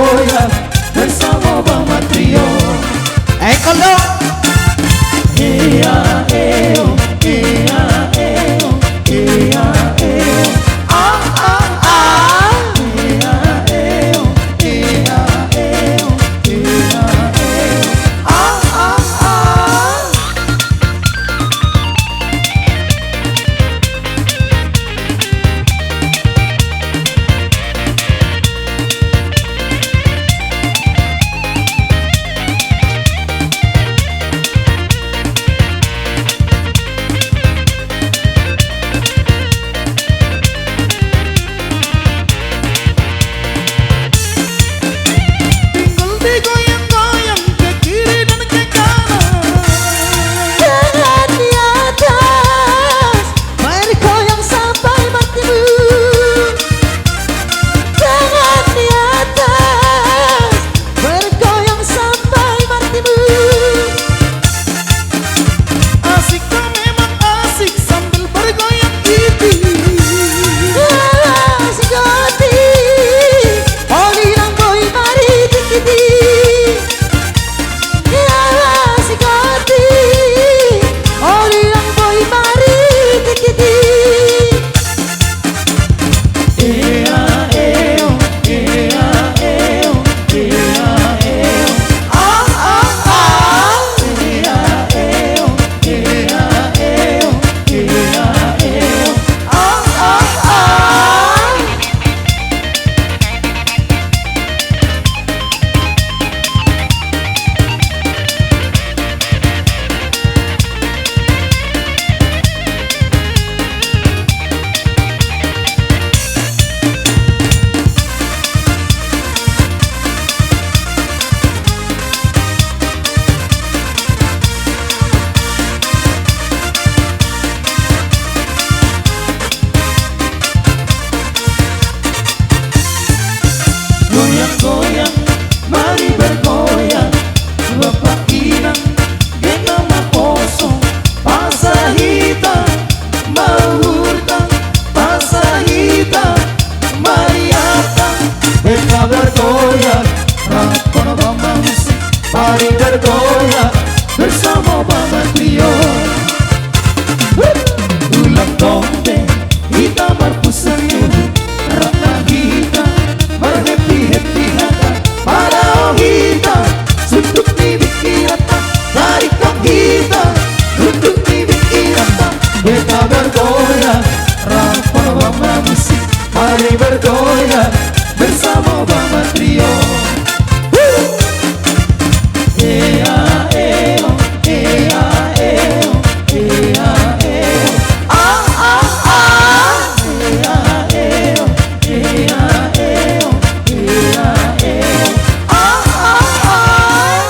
bergoyang bersama Bama Trio. Kalau Iya eo, iya eo, iya eo. ah ah ah Iya eo, iya eo, iya eo. ah ah ah. Tinggal digoyang-goyang ke kiri dan ke kanan. Jangan di atas, bergoyang sampai matimu. Jangan di atas, bergoyang sampai matimu. Asik kau memang asik sambil bergoyang itu. Sigoti, oli lang boy mari tikiti. Sigoti, oli lang boy mari tikiti. Iya eo, iya eo, iya eo. Ah ah ah. Iya eo, iya eo, iya eo. Ah ah ah. Goyang-goyang, mari bergoyang. Bapak Inang, genang maposong. Pasah hitam, mahurtang. Pasah hitam, mariatang. Mereka bergoyang, rapon Bama musik. Mari bergoyang, bersama Bama Trio. Ulang dongeng, kita berpusatnya. Rata kita, berhappy-happy hata. Para kita, suntuk bibit kita. Tarik kap kita, suntuk bibit kita. Kita bergoyang, rapor Bama musik. Mari bergoyang, bersama Bama Trio. Iya eo, iya eo, iya eo. Ah ah ah. Iya eo, iya eo, iya eo. Ah ah ah.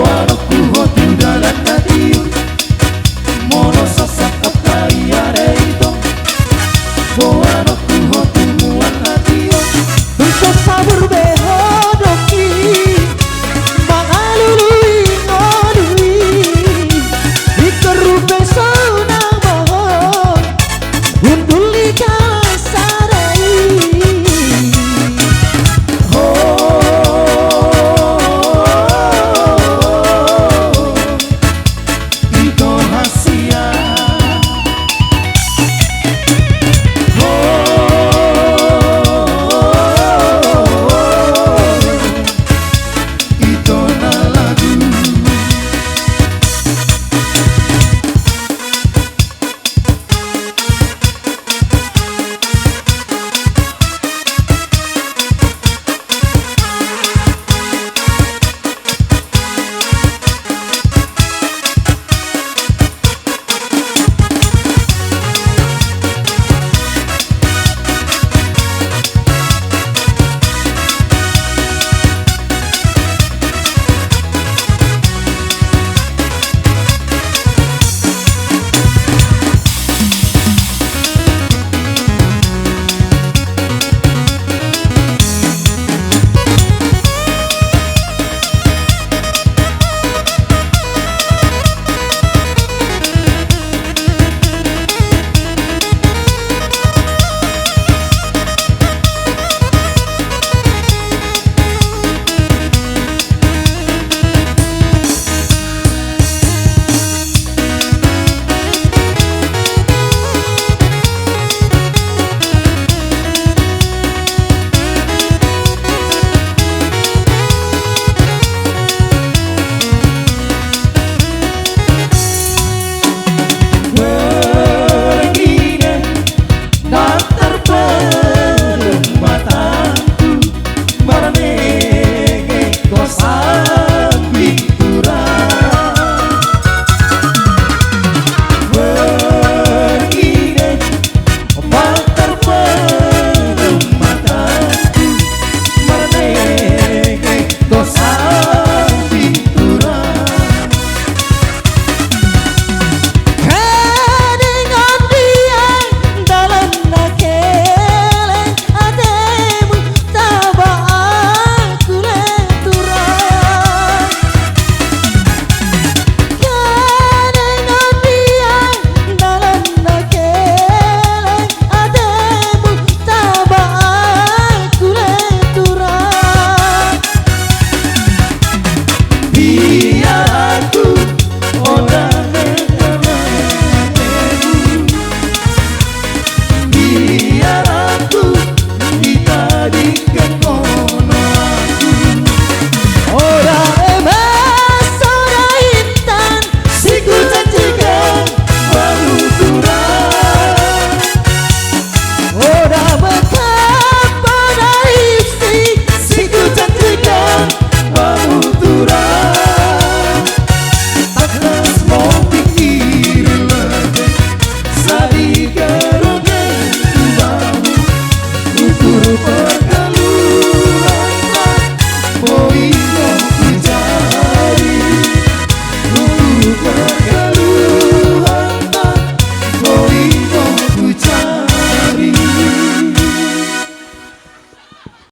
tawarakku hati dalam hati